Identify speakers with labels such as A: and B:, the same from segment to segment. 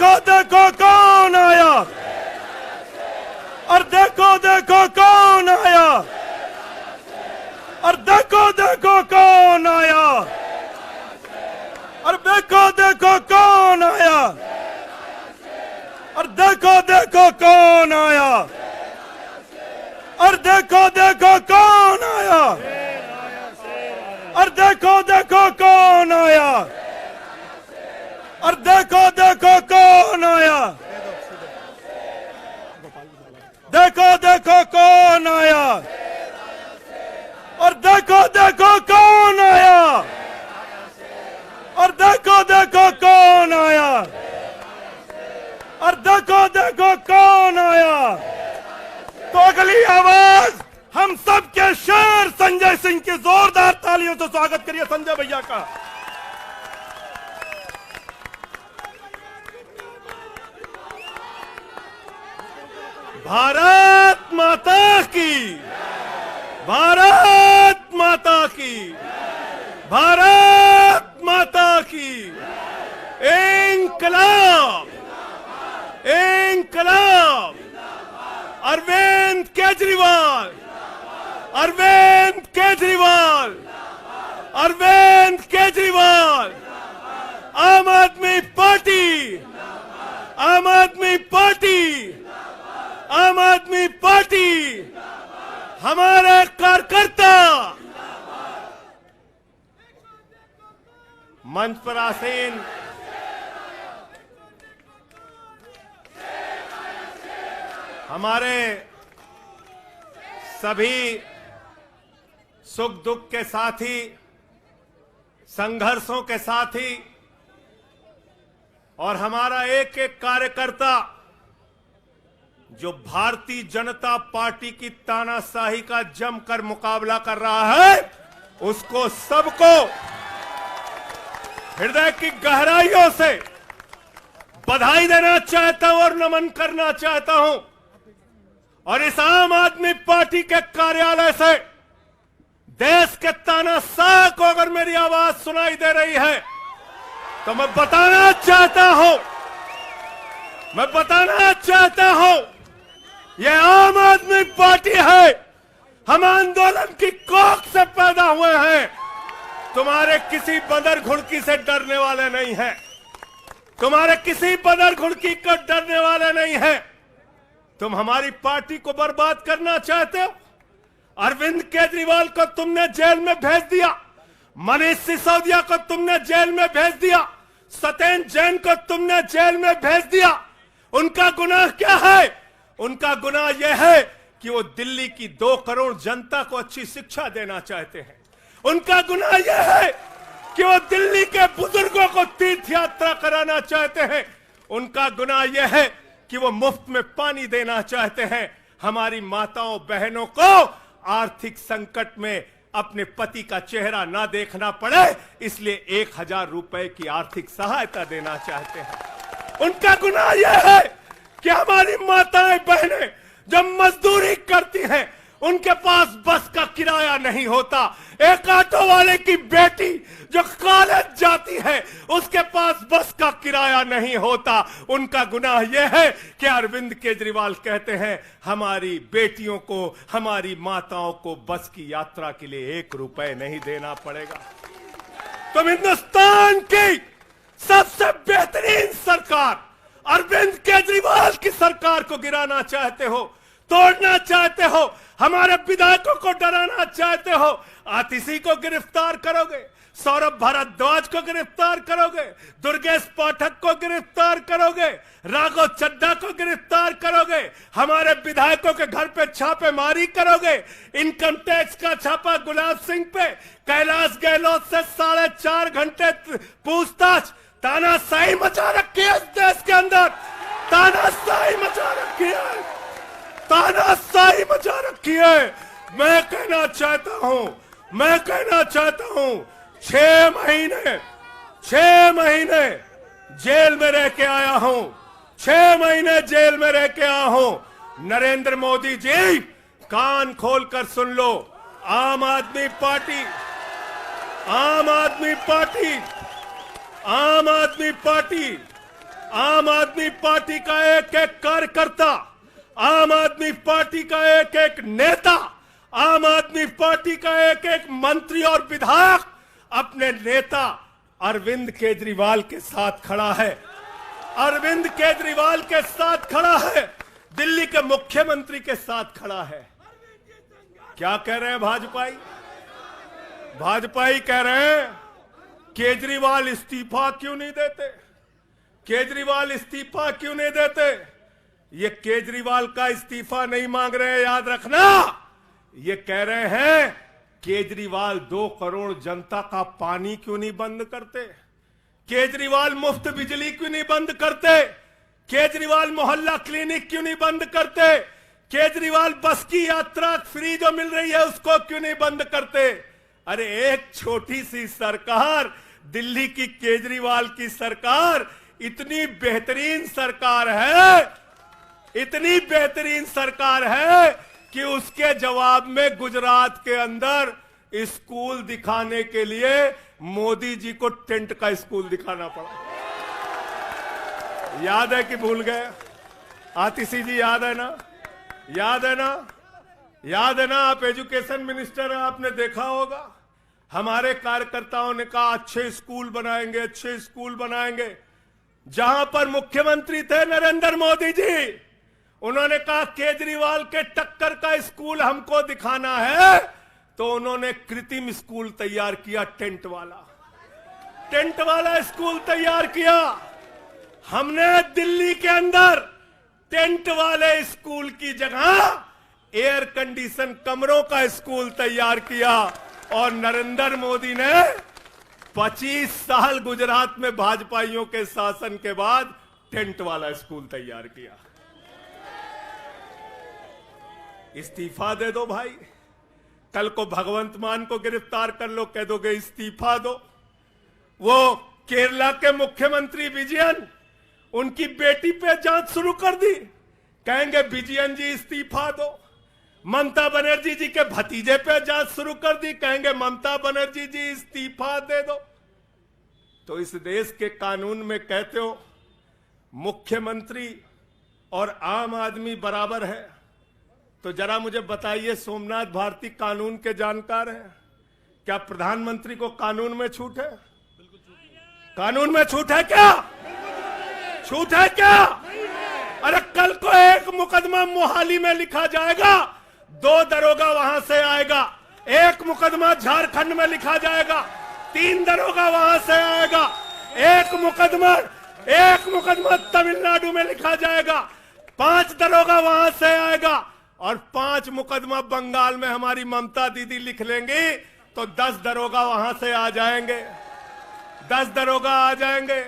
A: देखो देखो कौन आया, और देखो देखो कौन आया, और देखो देखो कौन आया, और देखो देखो कौन आया, और देखो देखो कौन आया, और देखो देखो कौन आया, और देखो देखो कौन आया, और देखो देखो कौन आया, देखो देखो कौन आया, और देखो देखो कौन आया, और देखो देखो कौन आया, और देखो देखो कौन आया। तो अगली आवाज हम सबके शेर संजय सिंह की जोरदार तालियों से स्वागत करिए संजय भैया का। भारत माता की, भारत माता की, भारत माता की। इंकलाब, इंकलाब। अरविंद केजरीवाल, अरविंद केजरीवाल, अरविंद केजरीवाल। आम आदमी पार्टी, आम आदमी पार्टी, आम आदमी पार्टी। हमारे कार्यकर्ता मंच पर आसीन हमारे सभी सुख दुख के साथी, संघर्षों के साथी, और हमारा एक एक कार्यकर्ता जो भारतीय जनता पार्टी की तानाशाही का जमकर मुकाबला कर रहा है, उसको सबको हृदय की गहराइयों से बधाई देना चाहता हूं और नमन करना चाहता हूं। और इस आम आदमी पार्टी के कार्यालय से देश के तानाशाह को अगर मेरी आवाज सुनाई दे रही है तो मैं बताना चाहता हूं, मैं बताना चाहता हूं, यह आम आदमी पार्टी है। हम आंदोलन की कोख से पैदा हुए हैं। तुम्हारे किसी बंदर घुड़की से डरने वाले नहीं हैं, तुम्हारे किसी बंदर घुड़की को डरने वाले नहीं हैं। तुम हमारी पार्टी को बर्बाद करना चाहते हो। अरविंद केजरीवाल को तुमने जेल में भेज दिया, मनीष सिसोदिया को तुमने जेल में भेज दिया, सत्येंद्र जैन को तुमने जेल में भेज दिया। उनका गुनाह क्या है? उनका गुनाह यह है कि वो दिल्ली की 2 करोड़ जनता को अच्छी शिक्षा देना चाहते हैं। उनका गुनाह यह है कि वो दिल्ली के बुजुर्गों को तीर्थ यात्रा कराना चाहते हैं। उनका गुनाह यह है कि वो मुफ्त में पानी देना चाहते हैं। हमारी माताओं बहनों को आर्थिक संकट में अपने पति का चेहरा ना देखना पड़े, इसलिए 1000 रुपए की आर्थिक सहायता देना चाहते हैं। उनका गुनाह यह है कि हमारी माताएं बहनें जब मजदूरी करती हैं, उनके पास बस का किराया नहीं होता। एक ऑटो वाले की बेटी जो कॉलेज जाती है, उसके पास बस का किराया नहीं होता। उनका गुनाह यह है कि अरविंद केजरीवाल कहते हैं हमारी बेटियों को, हमारी माताओं को बस की यात्रा के लिए 1 रुपए नहीं देना पड़ेगा। तुम हिंदुस्तान की सबसे बेहतरीन सरकार अरविंद केजरीवाल की सरकार को गिराना चाहते हो, तोड़ना चाहते हो, हमारे विधायकों को डराना चाहते हो। आतिशी को गिरफ्तार करोगे, सौरभ भारद्वाज को गिरफ्तार करोगे, दुर्गेश पाठक को गिरफ्तार करोगे, राघव चड्ढा को गिरफ्तार करोगे, हमारे विधायकों के घर पे छापेमारी करोगे, इनकम टैक्स का छापा गुलाब सिंह पे, कैलाश गहलोत से 4.5 घंटे पूछताछ। तानाशाही मचा रखी है इस देश के अंदर, तानाशाही मचा रखी है, तानाशाही मचा रखी है। मैं कहना चाहता हूं, मैं कहना चाहता हूं, 6 महीने जेल में रह के आया हूं, 6 महीने जेल में रह के आया हूं। नरेंद्र मोदी जी, कान खोलकर सुन लो, आम आदमी पार्टी, आम आदमी पार्टी, आम आदमी पार्टी आम आदमी पार्टी का एक एक कार्यकर्ता, आम आदमी पार्टी का एक एक नेता, आम आदमी पार्टी का एक एक मंत्री और विधायक अपने नेता अरविंद केजरीवाल के साथ खड़ा है। अरविंद केजरीवाल के साथ खड़ा है, दिल्ली के मुख्यमंत्री के साथ खड़ा है। क्या कह रहे हैं भाजपाई? भाजपाई कह रहे हैं केजरीवाल इस्तीफा क्यों नहीं देते, केजरीवाल इस्तीफा क्यों नहीं देते। ये केजरीवाल का इस्तीफा नहीं मांग रहे हैं, याद रखना। ये कह रहे हैं केजरीवाल 2 करोड़ जनता का पानी क्यों नहीं बंद करते, केजरीवाल मुफ्त बिजली क्यों नहीं बंद करते, केजरीवाल मोहल्ला क्लिनिक क्यों नहीं बंद करते, केजरीवाल बस की यात्रा फ्री जो मिल रही है उसको क्यों नहीं बंद करते। अरे एक छोटी सी सरकार, दिल्ली की केजरीवाल की सरकार इतनी बेहतरीन सरकार है, इतनी बेहतरीन सरकार है कि उसके जवाब में गुजरात के अंदर स्कूल दिखाने के लिए मोदी जी को टेंट का स्कूल दिखाना पड़ा। याद है कि भूल गए? आतिशी जी याद है ना? याद है ना? याद है ना? आप एजुकेशन मिनिस्टर हैं, आपने देखा होगा। हमारे कार्यकर्ताओं ने कहा अच्छे स्कूल बनाएंगे, अच्छे स्कूल बनाएंगे। जहां पर मुख्यमंत्री थे नरेंद्र मोदी जी, उन्होंने कहा केजरीवाल के टक्कर का स्कूल हमको दिखाना है, तो उन्होंने कृत्रिम स्कूल तैयार किया, टेंट वाला स्कूल तैयार किया। हमने दिल्ली के अंदर टेंट वाले स्कूल की जगह एयर कंडीशन कमरों का स्कूल तैयार किया। और नरेंद्र मोदी ने 25 साल गुजरात में भाजपाइयों के शासन के बाद टेंट वाला स्कूल तैयार किया। इस्तीफा दे दो भाई, कल को भगवंत मान को गिरफ्तार कर लो, कह दोगे इस्तीफा दो। वो केरला के मुख्यमंत्री विजयन, उनकी बेटी पे जांच शुरू कर दी, कहेंगे विजयन जी इस्तीफा दो। ममता बनर्जी जी के भतीजे पे जांच शुरू कर दी, कहेंगे ममता बनर्जी जी इस्तीफा दे दो। तो इस देश के कानून में कहते हो मुख्यमंत्री और आम आदमी बराबर है, तो जरा मुझे बताइए, सोमनाथ भारती कानून के जानकार हैं, क्या प्रधानमंत्री को कानून में छूट है? कानून में छूट है क्या? छूट है क्या? अरे कल को एक मुकदमा मोहाली में लिखा जाएगा, 2 दरोगा वहां से आएगा। एक मुकदमा झारखंड में लिखा जाएगा, 3 दरोगा वहां से आएगा। एक मुकदमा तमिलनाडु में लिखा जाएगा, 5 दरोगा वहां से आएगा। और 5 मुकदमा बंगाल में हमारी ममता दीदी लिख लेंगी, तो 10 दरोगा वहां से आ जाएंगे, 10 दरोगा आ जाएंगे।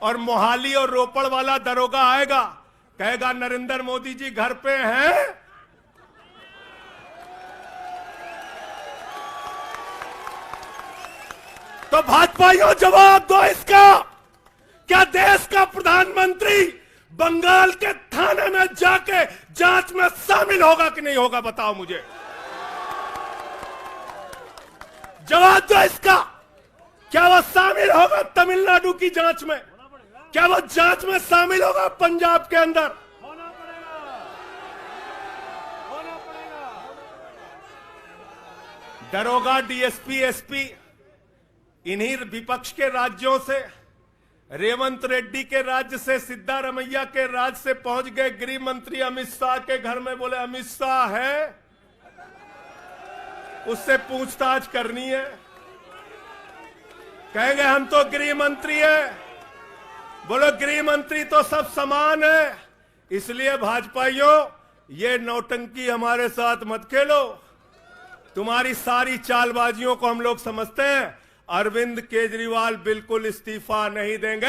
A: और मोहाली और रोपड़ वाला दरोगा आएगा, कहेगा नरेंद्र मोदी जी घर पे हैं। तो भाजपाइयों जवाब दो इसका, क्या देश का प्रधानमंत्री बंगाल के थाने में जाके जांच में शामिल होगा कि नहीं होगा? बताओ मुझे, जवाब दो इसका। क्या वो शामिल होगा तमिलनाडु की जांच में? क्या वो जांच में शामिल होगा पंजाब के अंदर? दरोगा, डीएसपी, एसपी इन्हीं विपक्ष के राज्यों से, रेवंत रेड्डी के राज्य से, सिद्धारमैया के राज्य से पहुंच गए गृह मंत्री अमित शाह के घर में। बोले अमित शाह है, उससे पूछताछ करनी है। कहेंगे हम तो गृह मंत्री है। बोलो गृह मंत्री तो सब समान है। इसलिए भाजपाइयों, ये नौटंकी हमारे साथ मत खेलो। तुम्हारी सारी चालबाजियों को हम लोग समझते हैं। अरविंद केजरीवाल बिल्कुल इस्तीफा नहीं देंगे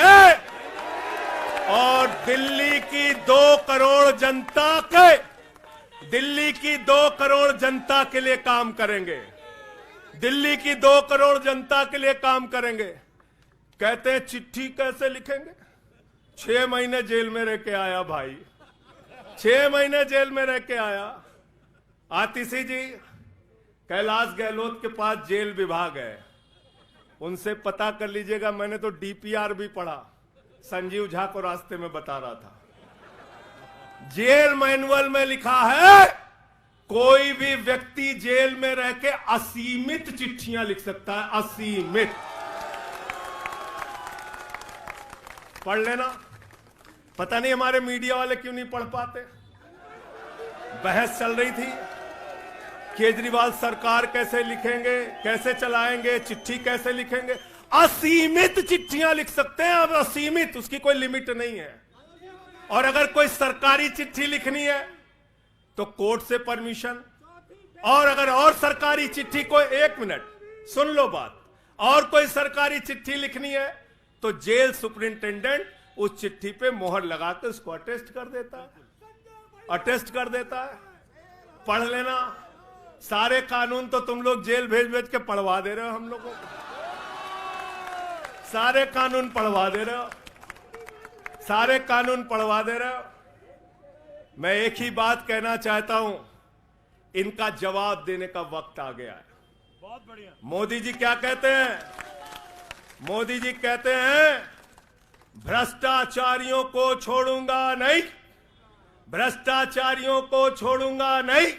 A: और दिल्ली की 2 करोड़ जनता के लिए काम करेंगे। दिल्ली की 2 करोड़ जनता के लिए काम करेंगे। कहते हैं चिट्ठी कैसे लिखेंगे? 6 महीने जेल में रह के आया भाई, 6 महीने जेल में रह के आया। आतिशी जी, कैलाश गहलोत के पास जेल विभाग है, उनसे पता कर लीजिएगा। मैंने तो डीपीआर भी पढ़ा, संजीव झा को रास्ते में बता रहा था, जेल मैनुअल में लिखा है कोई भी व्यक्ति जेल में रह के असीमित चिट्ठियां लिख सकता है, असीमित। पढ़ लेना। पता नहीं हमारे मीडिया वाले क्यों नहीं पढ़ पाते। बहस चल रही थी, केजरीवाल सरकार कैसे लिखेंगे, कैसे चलाएंगे, चिट्ठी कैसे लिखेंगे। असीमित चिट्ठियां लिख सकते हैं अब, असीमित, उसकी कोई लिमिट नहीं है। और अगर कोई सरकारी चिट्ठी लिखनी है तो कोर्ट से परमिशन, और अगर और सरकारी चिट्ठी को, 1 मिनट सुन लो बात, और कोई सरकारी चिट्ठी लिखनी है तो जेल सुपरिंटेंडेंट उस चिट्ठी पे मोहर लगा के उसको अटेस्ट कर देता है, अटेस्ट कर देता है। पढ़ लेना। सारे कानून तो तुम लोग जेल भेज भेज के पढ़वा दे रहे हो हम लोगों को, सारे कानून पढ़वा दे रहे हो, सारे कानून पढ़वा दे रहे हो। मैं एक ही बात कहना चाहता हूं, इनका जवाब देने का वक्त आ गया है। बहुत बढ़िया। मोदी जी क्या कहते हैं? मोदी जी कहते हैं भ्रष्टाचारियों को छोड़ूंगा नहीं, भ्रष्टाचारियों को छोड़ूंगा नहीं,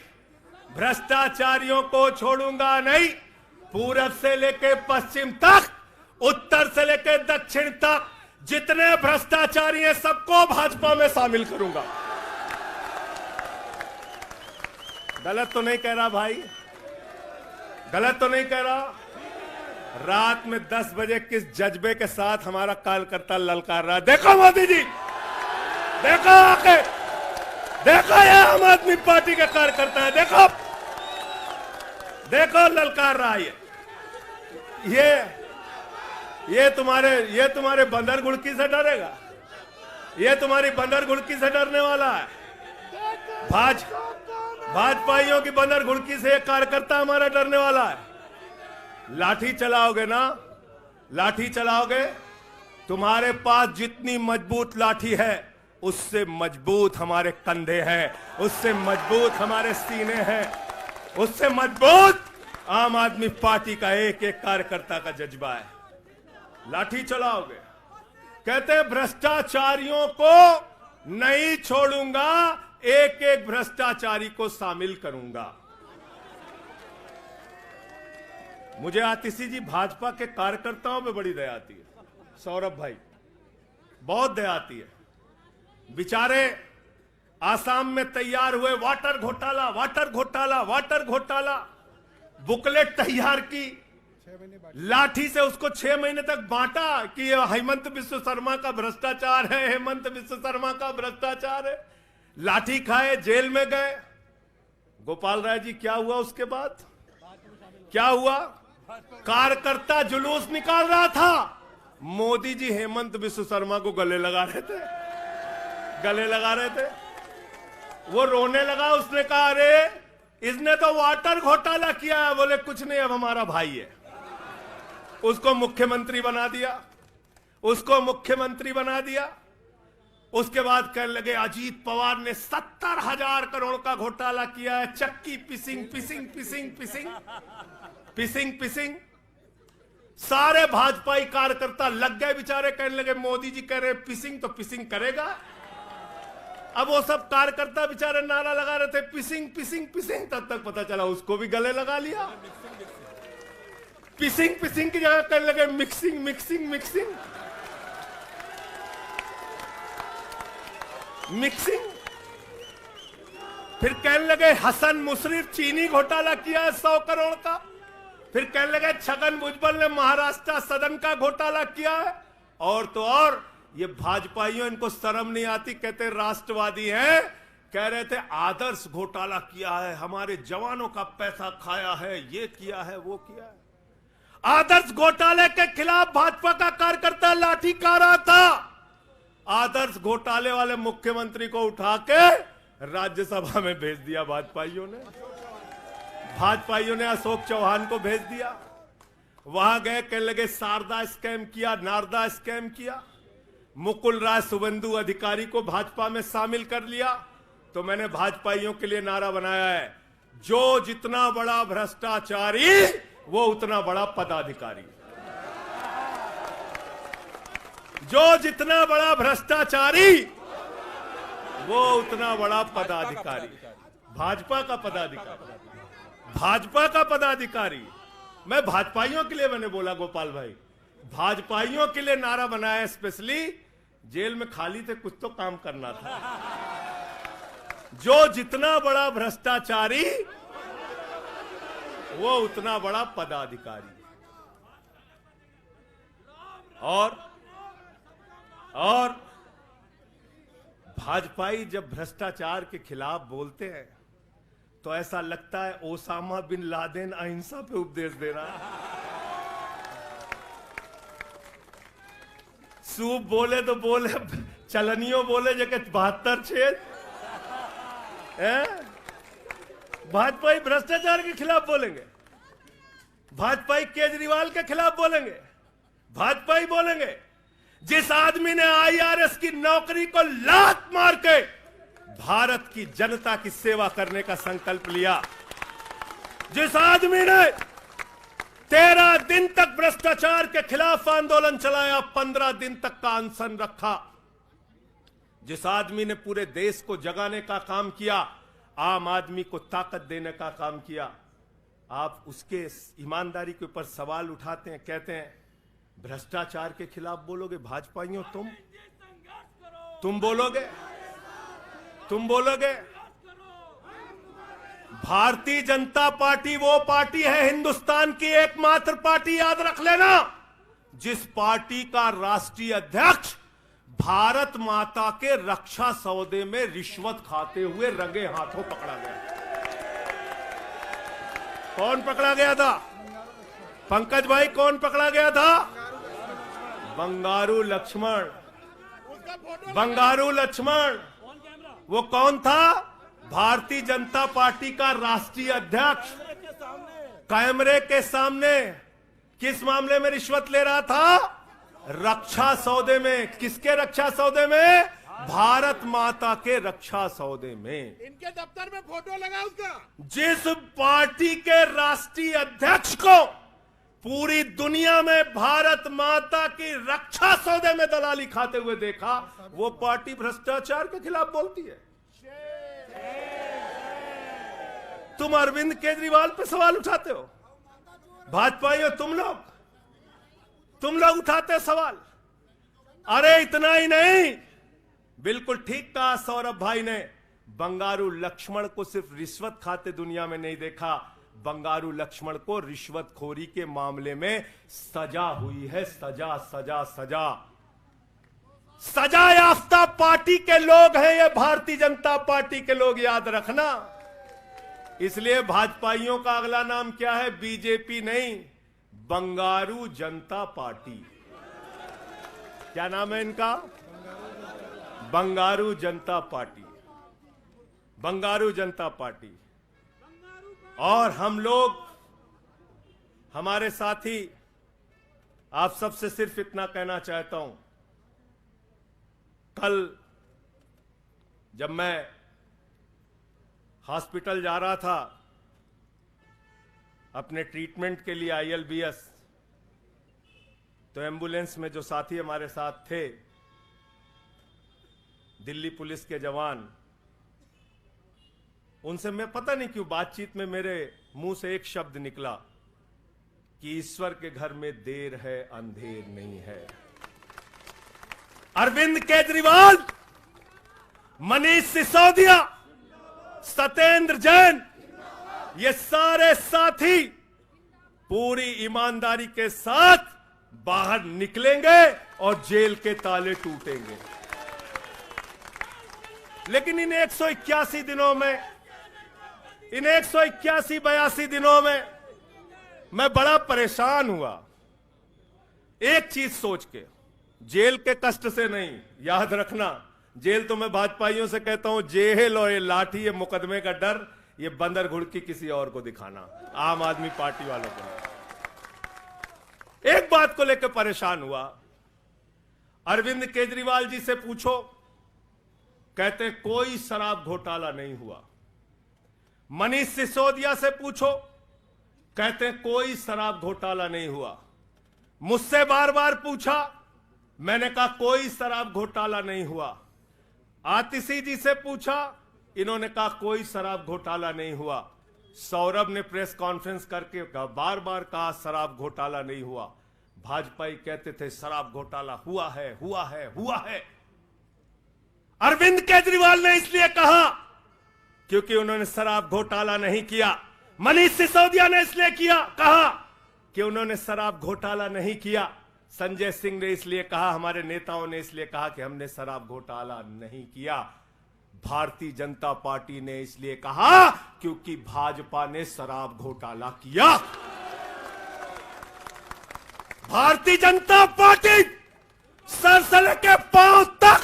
A: भ्रष्टाचारियों को छोड़ूंगा नहीं। पूरब से लेके पश्चिम तक, उत्तर से लेके दक्षिण तक जितने भ्रष्टाचारी हैं सबको भाजपा में शामिल करूंगा। गलत तो नहीं कह रहा भाई? गलत तो नहीं कह रहा? रात में 10 बजे किस जज्बे के साथ हमारा कार्यकर्ता ललकार रहा है। देखो मोदी जी, देखो आके, देखो ये आम आदमी पार्टी के कार्यकर्ता है, देखो देखो ललकार रहा है। ये तुम्हारे बंदर घुड़की से डरेगा? ये तुम्हारी बंदर घुड़की से डरने वाला है? भाजपाइयों की बंदर घुड़की से एक कार्यकर्ता हमारा डरने वाला है? लाठी चलाओगे ना, लाठी चलाओगे। तुम्हारे पास जितनी मजबूत लाठी है उससे मजबूत हमारे कंधे हैं, उससे मजबूत हमारे सीने हैं, उससे मजबूत आम आदमी पार्टी का एक एक कार्यकर्ता का जज्बा है। लाठी चलाओगे। कहते हैं भ्रष्टाचारियों को नहीं छोड़ूंगा, एक एक भ्रष्टाचारी को शामिल करूंगा। मुझे आतिशी जी भाजपा के कार्यकर्ताओं पे बड़ी दया आती है, सौरभ भाई, बहुत दया आती है। बेचारे आसाम में तैयार हुए, वाटर घोटाला, वाटर घोटाला, वाटर घोटाला, बुकलेट तैयार की, लाठी से उसको 6 महीने तक बांटा कि ये हेमंत बिस्व शर्मा का भ्रष्टाचार है, हेमंत बिस्व शर्मा का भ्रष्टाचार है। लाठी खाए, जेल में गए। गोपाल राय जी क्या हुआ उसके बाद? क्या हुआ? कार्यकर्ता जुलूस निकाल रहा था, मोदी जी हेमंत बिस्व शर्मा को गले लगा रहे थे, गले लगा रहे थे। वो रोने लगा, उसने कहा अरे इसने तो वाटर घोटाला किया है। बोले कुछ नहीं, अब हमारा भाई है। उसको मुख्यमंत्री बना दिया, उसको मुख्यमंत्री बना दिया। उसके बाद कहने लगे अजीत पवार ने 70,000 करोड़ का घोटाला किया है, चक्की पिसिंग पिसिंग पिसिंग पिसिंग पिसिंग पिसिंग। सारे भाजपाई कार्यकर्ता लग गए बेचारे, कहने लगे मोदी जी कह रहे पिसिंग तो पिसिंग करेगा। अब वो सब कार्यकर्ता बेचारे नारा लगा रहे थे पिसिंग पिसिंग पिसिंग, तब तक पता चला उसको भी गले लगा लिया। पिसिंग पिसिंग की जगह कहने लगे मिक्सिंग मिक्सिंग मिक्सिंग मिक्सिंग। फिर कहने लगे हसन मुशर्रफ चीनी घोटाला किया है 100 करोड़ का। फिर कहने लगे छगन भुजबल ने महाराष्ट्र सदन का घोटाला किया है। और तो और ये भाजपाइयों, इनको शर्म नहीं आती, कहते राष्ट्रवादी हैं, कह रहे थे आदर्श घोटाला किया है, हमारे जवानों का पैसा खाया है, ये किया है, वो किया है। आदर्श घोटाले के खिलाफ भाजपा का कार्यकर्ता लाठी खा रहा था। आदर्श घोटाले वाले मुख्यमंत्री को उठा के राज्यसभा में भेज दिया भाजपाइयों ने। भाजपाइयों ने अशोक चौहान को भेज दिया। वहां गए, कहने लगे शारदा स्कैम किया, नारदा स्कैम किया। मुकुल राय शुभेंदु अधिकारी को भाजपा में शामिल कर लिया। तो मैंने भाजपाइयों के लिए नारा बनाया है, जो जितना बड़ा भ्रष्टाचारी वो उतना बड़ा पदाधिकारी। जो जितना बड़ा भ्रष्टाचारी वो उतना बड़ा पदाधिकारी। भाजपा का पदाधिकारी, भाजपा का पदाधिकारी। मैं भाजपाइयों के लिए मैंने बोला गोपाल भाई, भाजपाइयों के लिए नारा बनाया स्पेशली। जेल में खाली थे, कुछ तो काम करना था। जो जितना बड़ा भ्रष्टाचारी वो उतना बड़ा पदाधिकारी। और भाजपाई जब भ्रष्टाचार के खिलाफ बोलते हैं तो ऐसा लगता है ओसामा बिन लादेन अहिंसा पे उपदेश दे रहा है। सूप बोले तो बोले, चलनियों बोले जगह 72 छेद। भाजपाई भ्रष्टाचार के खिलाफ बोलेंगे, भाजपाई केजरीवाल के खिलाफ बोलेंगे, भाजपाई बोलेंगे जिस आदमी ने आईआरएस की नौकरी को लात मार के भारत की जनता की सेवा करने का संकल्प लिया, जिस आदमी ने 13 दिन तक भ्रष्टाचार के खिलाफ आंदोलन चलाया, 15 दिन तक का अनशन रखा, जिस आदमी ने पूरे देश को जगाने का काम किया, आम आदमी को ताकत देने का काम किया, आप उसके ईमानदारी के ऊपर सवाल उठाते हैं, कहते हैं भ्रष्टाचार के खिलाफ बोलोगे। भाजपाइयों तुम बोलोगे, तुम बोलोगे। भारतीय जनता पार्टी वो पार्टी है हिंदुस्तान की एकमात्र पार्टी, याद रख लेना, जिस पार्टी का राष्ट्रीय अध्यक्ष भारत माता के रक्षा सौदे में रिश्वत खाते हुए रंगे हाथों पकड़ा गया। कौन पकड़ा गया था? पंकज भाई, कौन पकड़ा गया था? बंगारू लक्ष्मण। बंगारू लक्ष्मण वो कौन था? भारतीय जनता पार्टी का राष्ट्रीय अध्यक्ष। कैमरे के सामने किस मामले में रिश्वत ले रहा था? रक्षा सौदे में। किसके रक्षा सौदे में? भारत माता के रक्षा सौदे में।
B: इनके दफ्तर में फोटो लगा उसका।
A: जिस पार्टी के राष्ट्रीय अध्यक्ष को पूरी दुनिया में भारत माता की रक्षा सौदे में दलाली खाते हुए देखा, वो पार्टी भ्रष्टाचार के खिलाफ बोलती है। तुम अरविंद केजरीवाल पे सवाल उठाते हो, भाजपाइयों तुम लोग उठाते सवाल। अरे इतना ही नहीं, बिल्कुल ठीक कहा सौरभ भाई ने, बंगारू लक्ष्मण को सिर्फ रिश्वत खाते दुनिया में नहीं देखा, बंगारू लक्ष्मण को रिश्वतखोरी के मामले में सजा हुई है। सजा सजा सजा सजा याफ्ता पार्टी के लोग हैं ये भारतीय जनता पार्टी के लोग, याद रखना। इसलिए भाजपाइयों का अगला नाम क्या है? बीजेपी नहीं, बंगारू जनता पार्टी। क्या नाम है इनका? बंगारू जनता पार्टी। बंगारू जनता पार्टी। और हम लोग, हमारे साथी, आप सबसे सिर्फ इतना कहना चाहता हूं, कल जब मैं हॉस्पिटल जा रहा था अपने ट्रीटमेंट के लिए ILBS, तो एम्बुलेंस में जो साथी हमारे साथ थे, दिल्ली पुलिस के जवान, उनसे मैं पता नहीं क्यों बातचीत में मेरे मुंह से एक शब्द निकला कि ईश्वर के घर में देर है अंधेर नहीं है। अरविंद केजरीवाल, मनीष सिसोदिया, सत्येंद्र जैन, ये सारे साथी पूरी ईमानदारी के साथ बाहर निकलेंगे और जेल के ताले टूटेंगे। लेकिन इन 181 दिनों में, इन 181-82 दिनों में मैं बड़ा परेशान हुआ, एक चीज सोच के, जेल के कष्ट से नहीं, याद रखना, जेल तो मैं भाजपाइयों से कहता हूं, जेल और ये लाठी, ये मुकदमे का डर, ये बंदर घुड़की किसी और को दिखाना, आम आदमी पार्टी वालों को। एक बात को लेकर परेशान हुआ, अरविंद केजरीवाल जी से पूछो, कहते कोई शराब घोटाला नहीं हुआ। मनीष सिसोदिया से पूछो, कहते कोई शराब घोटाला नहीं हुआ। मुझसे बार बार पूछा, मैंने कहा कोई शराब घोटाला नहीं हुआ। आतिशी जी से पूछा, इन्होंने कहा कोई शराब घोटाला नहीं हुआ। सौरभ ने प्रेस कॉन्फ्रेंस करके बार बार कहा शराब घोटाला नहीं हुआ। भाजपाई कहते थे शराब घोटाला हुआ है, हुआ है, हुआ है। अरविंद केजरीवाल ने इसलिए कहा क्योंकि उन्होंने शराब घोटाला नहीं किया। मनीष सिसोदिया ने इसलिए कहा कि उन्होंने शराब घोटाला नहीं किया। संजय सिंह ने इसलिए कहा, हमारे नेताओं ने इसलिए कहा कि हमने शराब घोटाला नहीं किया। भारतीय जनता पार्टी ने इसलिए कहा क्योंकि भाजपा ने शराब घोटाला किया। भारतीय जनता पार्टी सर से लेकर पांव तक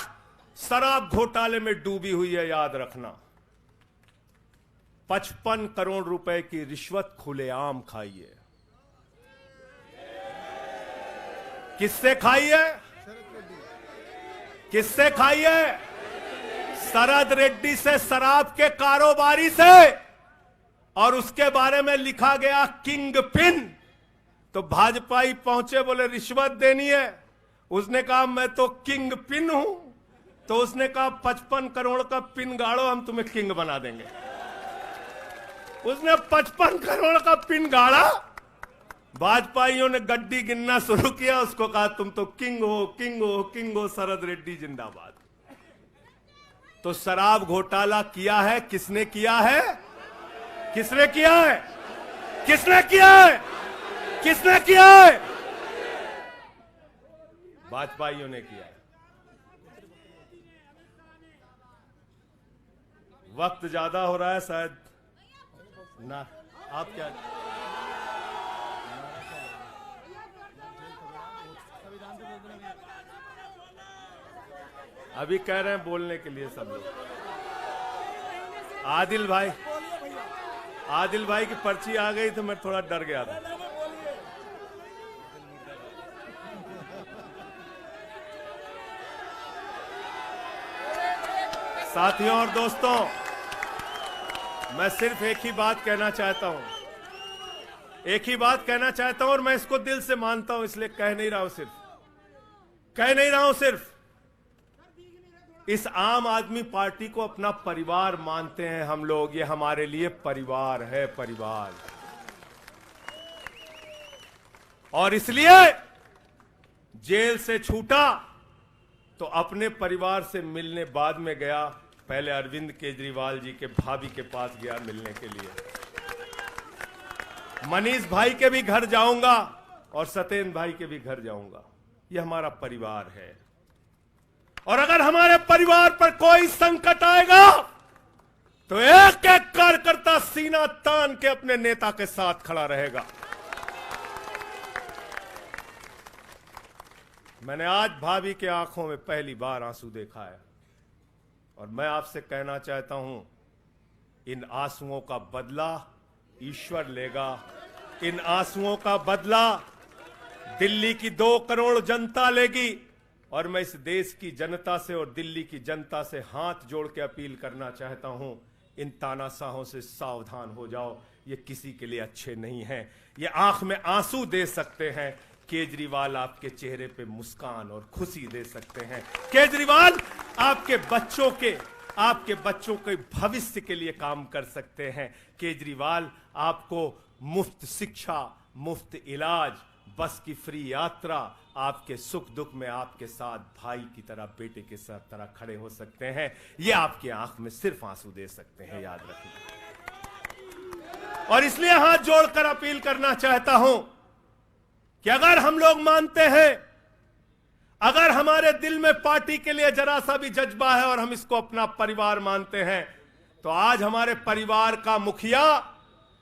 A: शराब घोटाले में डूबी हुई है, याद रखना। 55 करोड़ रुपए की रिश्वत खुलेआम खाई है। किससे खाई है? किससे खाई है? शरद रेड्डी से, शराब के कारोबारी से। और उसके बारे में लिखा गया किंग पिन। तो भाजपाई पहुंचे, बोले रिश्वत देनी है। उसने कहा मैं तो किंग पिन हूं। तो उसने कहा 55 करोड़ का पिन गाड़ो, हम तुम्हें किंग बना देंगे। उसने 55 करोड़ का पिन गाड़ा। भाजपाइयों ने गड्डी गिनना शुरू किया। उसको कहा तुम तो किंग हो, किंग हो, किंग हो, शरद रेड्डी जिंदाबाद। तो शराब घोटाला किया है। किसने किया है? किसने किया है? किसने किया है? किसने किया है? भाजपाइयों ने किया है। वक्त ज्यादा हो रहा है शायद ना। आप क्या अभी कह रहे हैं बोलने के लिए सब लोग? आदिल भाई की पर्ची आ गई तो मैं थोड़ा डर गया था। साथियों और दोस्तों, मैं सिर्फ एक ही बात कहना चाहता हूं। एक ही बात कहना चाहता हूं और मैं इसको दिल से मानता हूं, इसलिए कह नहीं रहा हूं सिर्फ। इस आम आदमी पार्टी को अपना परिवार मानते हैं हम लोग। ये हमारे लिए परिवार है, परिवार। और इसलिए जेल से छूटा तो अपने परिवार से मिलने बाद में गया। पहले अरविंद केजरीवाल जी के भाभी के पास गया मिलने के लिए। मनीष भाई के भी घर जाऊंगा और सत्येंद्र भाई के भी घर जाऊंगा। यह हमारा परिवार है। और अगर हमारे परिवार पर कोई संकट आएगा तो एक एक कार्यकर्ता सीना तान के अपने नेता के साथ खड़ा रहेगा। मैंने आज भाभी के आंखों में पहली बार आंसू देखा है और मैं आपसे कहना चाहता हूं, इन आंसुओं का बदला ईश्वर लेगा। इन आंसुओं का बदला दिल्ली की 2 करोड़ जनता लेगी। और मैं इस देश की जनता से और दिल्ली की जनता से हाथ जोड़ के अपील करना चाहता हूं, इन तानाशाहों से सावधान हो जाओ। ये किसी के लिए अच्छे नहीं हैं। ये आंख में आंसू दे सकते हैं, केजरीवाल आपके चेहरे पे मुस्कान और खुशी दे सकते हैं। केजरीवाल आपके बच्चों के भविष्य के लिए काम कर सकते हैं। केजरीवाल आपको मुफ्त शिक्षा, मुफ्त इलाज, बस की फ्री यात्रा, आपके सुख दुख में आपके साथ भाई की तरह, बेटे के साथ तरह खड़े हो सकते हैं। ये आपकी आंख में सिर्फ आंसू दे सकते हैं, याद रखिए। और इसलिए हाथ जोड़कर अपील करना चाहता हूं कि अगर हम लोग मानते हैं, अगर हमारे दिल में पार्टी के लिए जरा सा भी जज्बा है और हम इसको अपना परिवार मानते हैं, तो आज हमारे परिवार का मुखिया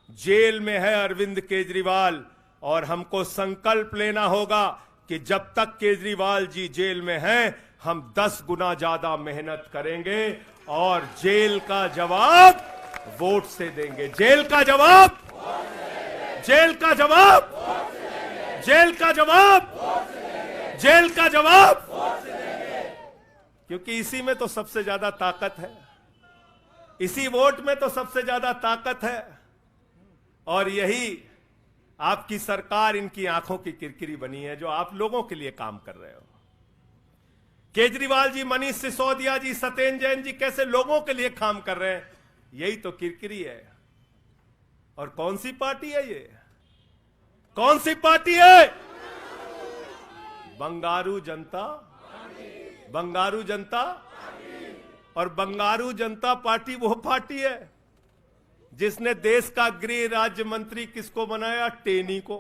A: जेल में है, अरविंद केजरीवाल। और हमको संकल्प लेना होगा कि जब तक केजरीवाल जी जेल में हैं, हम 10 गुना ज्यादा मेहनत करेंगे और जेल का जवाब वोट से देंगे। जेल का जवाब क्योंकि इसी में तो सबसे ज्यादा ताकत है, इसी वोट में तो सबसे ज्यादा ताकत है। और यही आपकी सरकार इनकी आंखों की किरकिरी बनी है, जो आप लोगों के लिए काम कर रहे हो। केजरीवाल जी, मनीष सिसोदिया जी, सत्येंद्र जैन जी कैसे लोगों के लिए काम कर रहे हैं, यही तो किरकिरी है। और कौन सी पार्टी है ये? कौन सी पार्टी है? बंगारू जनता, बंगारू जनता। और बंगारू जनता पार्टी वो पार्टी है जिसने देश का गृह राज्य मंत्री किसको बनाया? टेनी को।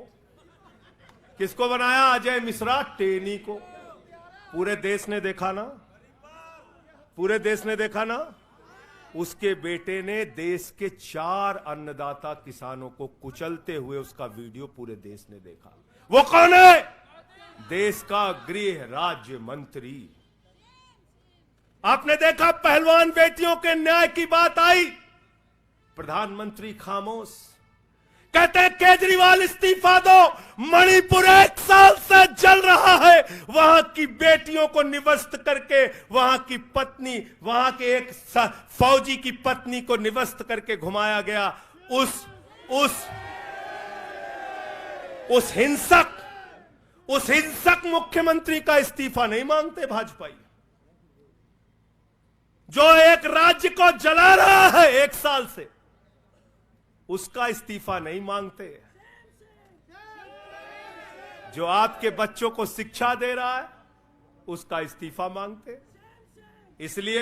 A: किसको बनाया? अजय मिश्रा टेनी को। पूरे देश ने देखा ना, पूरे देश ने देखा ना। उसके बेटे ने देश के 4 अन्नदाता किसानों को कुचलते हुए उसका वीडियो पूरे देश ने देखा। वो कौन है? देश का गृह राज्य मंत्री। आपने देखा पहलवान बेटियों के न्याय की बात आई, प्रधानमंत्री खामोश। कहते हैं केजरीवाल इस्तीफा दो, मणिपुर 1 साल से जल रहा है। वहां की बेटियों को निवस्त करके, वहां की पत्नी, वहां के एक फौजी की पत्नी को निवस्त करके घुमाया गया। उस हिंसक मुख्यमंत्री का इस्तीफा नहीं मांगते भाजपाई, जो एक राज्य को जला रहा है 1 साल से, उसका इस्तीफा नहीं मांगते। जो आपके बच्चों को शिक्षा दे रहा है, उसका इस्तीफा मांगते। इसलिए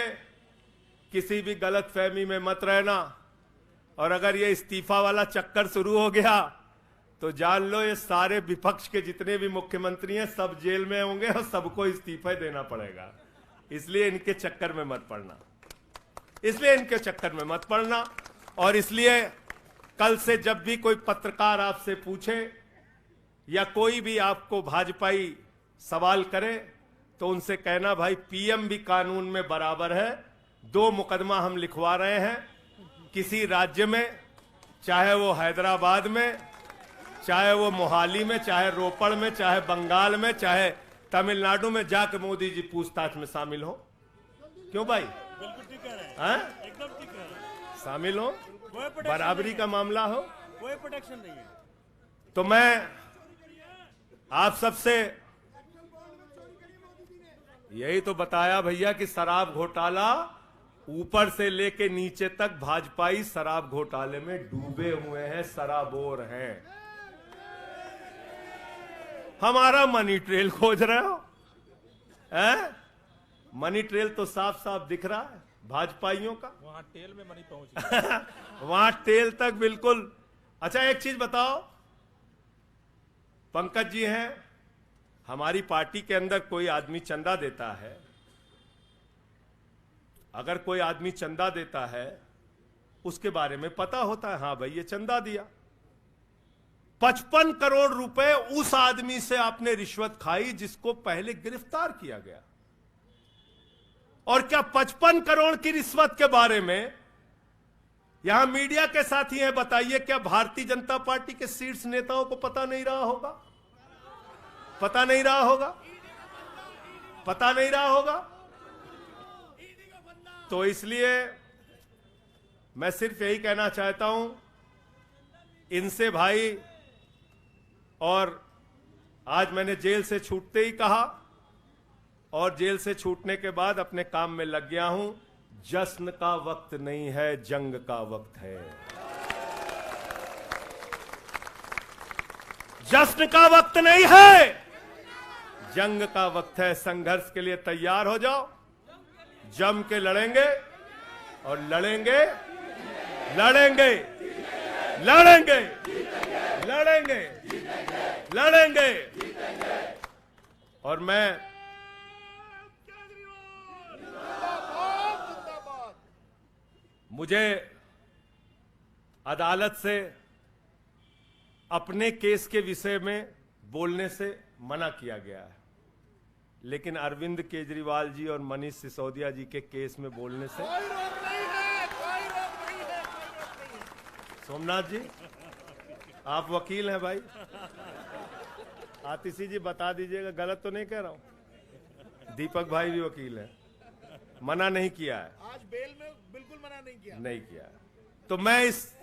A: किसी भी गलतफहमी में मत रहना। और अगर ये इस्तीफा वाला चक्कर शुरू हो गया तो जान लो ये सारे विपक्ष के जितने भी मुख्यमंत्री हैं सब जेल में होंगे और सबको इस्तीफा देना पड़ेगा। इसलिए इनके चक्कर में मत पड़ना, इसलिए इनके चक्कर में मत पड़ना। और इसलिए कल से जब भी कोई पत्रकार आपसे पूछे या कोई भी आपको भाजपाई सवाल करे तो उनसे कहना, भाई पीएम भी कानून में बराबर है। 2 मुकदमा हम लिखवा रहे हैं किसी राज्य में, चाहे वो हैदराबाद में, चाहे वो मोहाली में, चाहे रोपड़ में, चाहे बंगाल में, चाहे तमिलनाडु में, जाकर मोदी जी पूछताछ में शामिल हो। क्यों भाई?
C: बिल्कुल ठीक कह रहे हैं, एकदम ठीक कह रहे हैं।
A: शामिल हो, बराबरी का मामला हो,
C: कोई प्रोटेक्शन नहीं है।
A: तो मैं आप सबसे यही तो बताया भैया कि शराब घोटाला ऊपर से लेके नीचे तक भाजपाई शराब घोटाले में डूबे हुए हैं, शराबोर हैं। हमारा मनी ट्रेल खोज रहे हो? मनी ट्रेल तो साफ साफ दिख रहा है भाजपाइयों का।
C: वहां टेल में मनी पहुंच
A: वहां टेल तक बिल्कुल। अच्छा एक चीज बताओ, पंकज जी हैं, हमारी पार्टी के अंदर कोई आदमी चंदा देता है, अगर कोई आदमी चंदा देता है उसके बारे में पता होता है, हाँ भाई ये चंदा दिया। 55 करोड़ रुपए उस आदमी से आपने रिश्वत खाई जिसको पहले गिरफ्तार किया गया। और क्या 55 करोड़ की रिश्वत के बारे में यहां मीडिया के साथी हैं, बताइए क्या भारतीय जनता पार्टी के शीर्ष नेताओं को पता नहीं रहा होगा? पता नहीं रहा होगा? पता नहीं रहा होगा? तो इसलिए मैं सिर्फ यही कहना चाहता हूं इनसे भाई, और आज मैंने जेल से छूटते ही कहा और जेल से छूटने के बाद अपने काम में लग गया हूं। जश्न का वक्त नहीं है, जंग का वक्त है। जश्न का वक्त नहीं है, जंग का वक्त है। संघर्ष के लिए तैयार हो जाओ, जम के लड़ेंगे और लड़ेंगे, लड़ेंगे, लड़ेंगे, लड़ेंगे, लड़ेंगे। और मैं मुझे अदालत से अपने केस के विषय में बोलने से मना किया गया है, लेकिन अरविंद केजरीवाल जी और मनीष सिसोदिया जी के केस में बोलने से
B: कोई रोक नहीं है, कोई रोक नहीं है।
A: सोमनाथ जी आप वकील हैं भाई, आतिशी जी बता दीजिएगा, गलत तो नहीं कह रहा हूं। दीपक भाई भी वकील हैं, मना नहीं किया है,
B: आज बेल में बिल्कुल मना नहीं किया।
A: नहीं किया है। तो मैं इस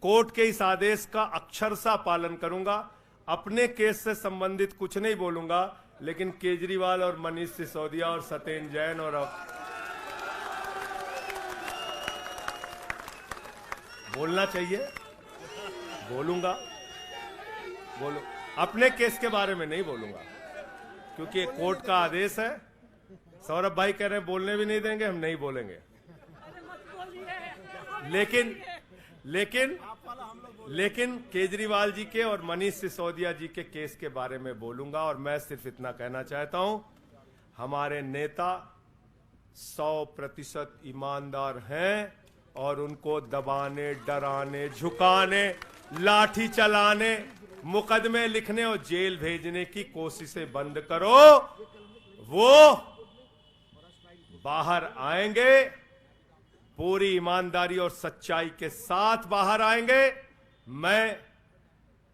A: कोर्ट के इस आदेश का अक्षरशः पालन करूंगा। अपने केस से संबंधित कुछ नहीं बोलूंगा, लेकिन केजरीवाल और मनीष सिसोदिया और सत्येंद्र जैन और बोलना चाहिए, बोलूंगा, बोलो। अपने केस के बारे में नहीं बोलूंगा क्योंकि कोर्ट का आदेश है। सौरभ भाई कह रहे हैं बोलने भी नहीं देंगे, हम नहीं बोलेंगे। लेकिन केजरीवाल जी के और मनीष सिसोदिया जी के केस के बारे में बोलूंगा। और मैं सिर्फ इतना कहना चाहता हूं, हमारे नेता 100% ईमानदार हैं और उनको दबाने, डराने, झुकाने, लाठी चलाने, मुकदमे लिखने और जेल भेजने की कोशिशें बंद करो। वो बाहर आएंगे, पूरी ईमानदारी और सच्चाई के साथ बाहर आएंगे। मैं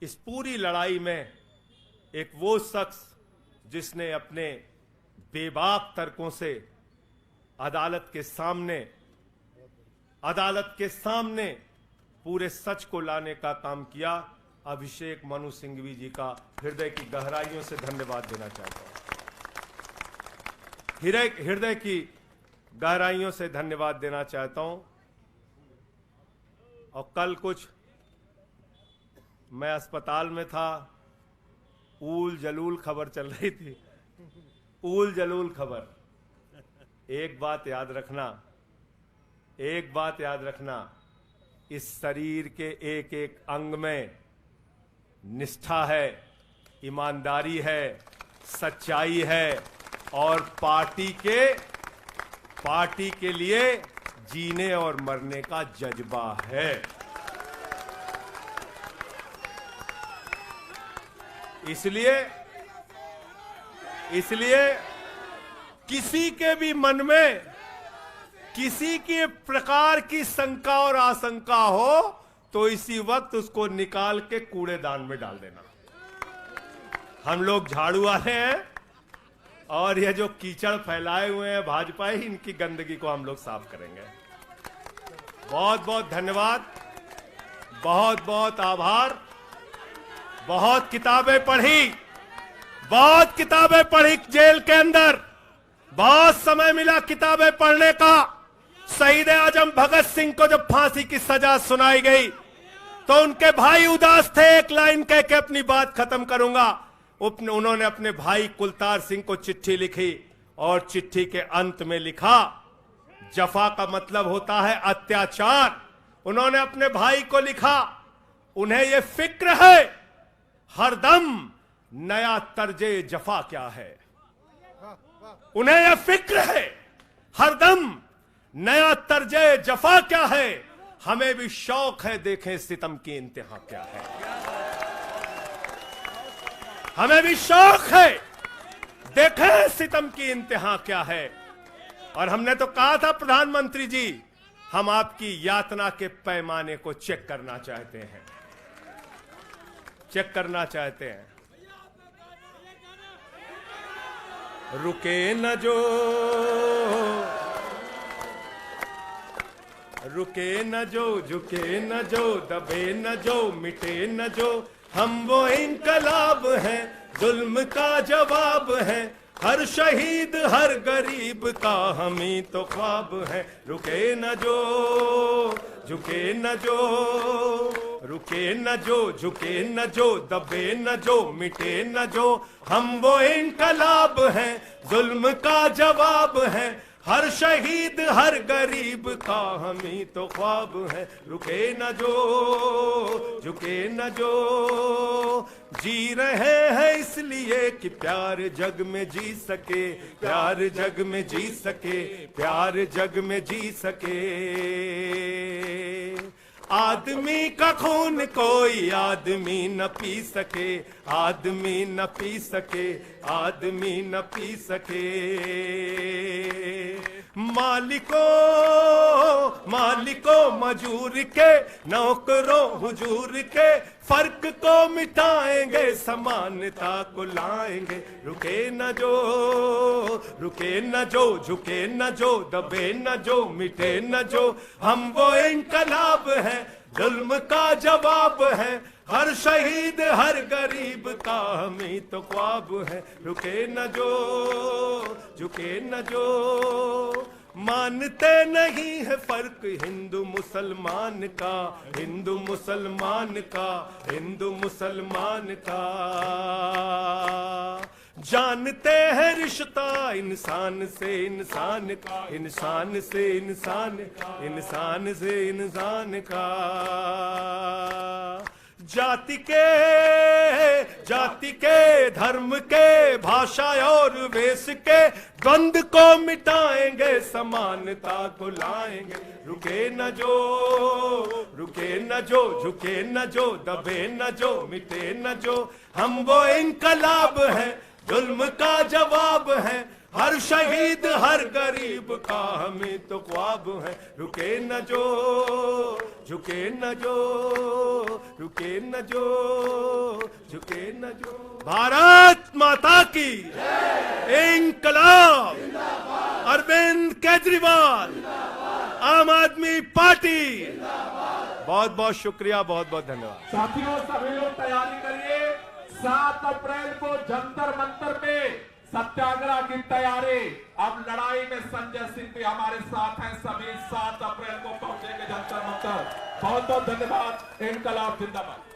A: इस पूरी लड़ाई में एक वो शख्स जिसने अपने बेबाक तर्कों से अदालत के सामने पूरे सच को लाने का काम किया, अभिषेक मनु सिंघवी जी का हृदय की गहराइयों से धन्यवाद देना चाहता हूं। हृदय की गहराइयों से धन्यवाद देना चाहता हूं। और कल कुछ मैं अस्पताल में था, ऊल जलूल खबर चल रही थी, ऊल जलूल खबर। एक बात याद रखना, इस शरीर के एक एक अंग में निष्ठा है, ईमानदारी है, सच्चाई है और पार्टी के लिए जीने और मरने का जज्बा है। इसलिए किसी के भी मन में किसी के प्रकार की शंका और आशंका हो तो इसी वक्त उसको निकाल के कूड़ेदान में डाल देना। हम लोग झाड़ू वाले हैं और ये जो कीचड़ फैलाए हुए हैं भाजपा ही, इनकी गंदगी को हम लोग साफ करेंगे। बहुत बहुत धन्यवाद, बहुत बहुत आभार। बहुत किताबें पढ़ी जेल के अंदर, बहुत समय मिला किताबें पढ़ने का। शहीद आजम भगत सिंह को जब फांसी की सजा सुनाई गई तो उनके भाई उदास थे। एक लाइन कह के अपनी बात खत्म करूंगा। उन्होंने अपने भाई कुलतार सिंह को चिट्ठी लिखी और चिट्ठी के अंत में लिखा, जफा का मतलब होता है अत्याचार। उन्होंने अपने भाई को लिखा, उन्हें यह फिक्र है हरदम नया तर्जे जफा क्या है। उन्हें यह फिक्र है हरदम नया तर्जे जफा क्या है। हमें भी शौक है देखें सितम की इंतहा क्या है। हमें भी शौक है देखें सितम की इंतहा क्या है। और हमने तो कहा था प्रधानमंत्री जी, हम आपकी यातना के पैमाने को चेक करना चाहते हैं, रुके न जो, झुके न जो, दबे न जो, मिटे न जो, हम वो इनकलाब हैं, जुल्म का जवाब है। हर शहीद हर गरीब का हम ही तो ख्वाब है। रुके न जो, झुके न जो, रुके न जो, झुके न जो, दबे न जो, मिटे न जो, हम वो इनकलाब हैं, जुल्म का जवाब है। हर शहीद हर गरीब का हम ही तो ख्वाब है। रुके न जो, झुके न जो, जी रहे हैं इसलिए कि प्यार जग में जी सके, प्यार जग में जी सके, प्यार जग में जी सके। आदमी का खून कोई आदमी न पी सके, आदमी न पी सके, आदमी न पी सके। मालिकों मजूर के, नौकरों हुजूर के, फर्क को मिटाएंगे, समानता को लाएंगे। रुके न जो, झुके न जो, दबे न जो, मिटे न जो, हम वो इनकलाब हैं, जुल्म का जवाब है हर शहीद हर गरीब का, हमें तो ख्वाब है रुके न जो, झुके न जो। मानते नहीं है फर्क हिंदू मुसलमान का, हिंदू मुसलमान का, हिंदू मुसलमान का। जानते हैं रिश्ता इंसान से इंसान का, इंसान से इंसान, इंसान से इंसान का। जाति के धर्म के भाषा और वेश के द्वंद को मिटाएंगे, समानता को लाएंगे। रुके न जो, रुके न जो, झुके न जो, दबे न जो, मिटे न जो। हम वो इनकलाब है जुल्म का जवाब है हर शहीद हर गरीब का, हमें तो ख्वाब है रुके न जो, झुके न जो, रुके न जो, झुके न जो। भारत माता की इंकलाब, अरविंद केजरीवाल, आम आदमी पार्टी। बहुत बहुत शुक्रिया, बहुत बहुत धन्यवाद।
D: साथियों सभी लोग तैयारी करिए, 7 अप्रैल को जंतर मंतर पे सत्याग्रह की तैयारी। अब लड़ाई में संजय सिंह भी हमारे साथ हैं, सभी 7 अप्रैल को पहुंचेंगे जंतर मंतर। बहुत बहुत धन्यवाद। इंकलाब जिंदाबाद।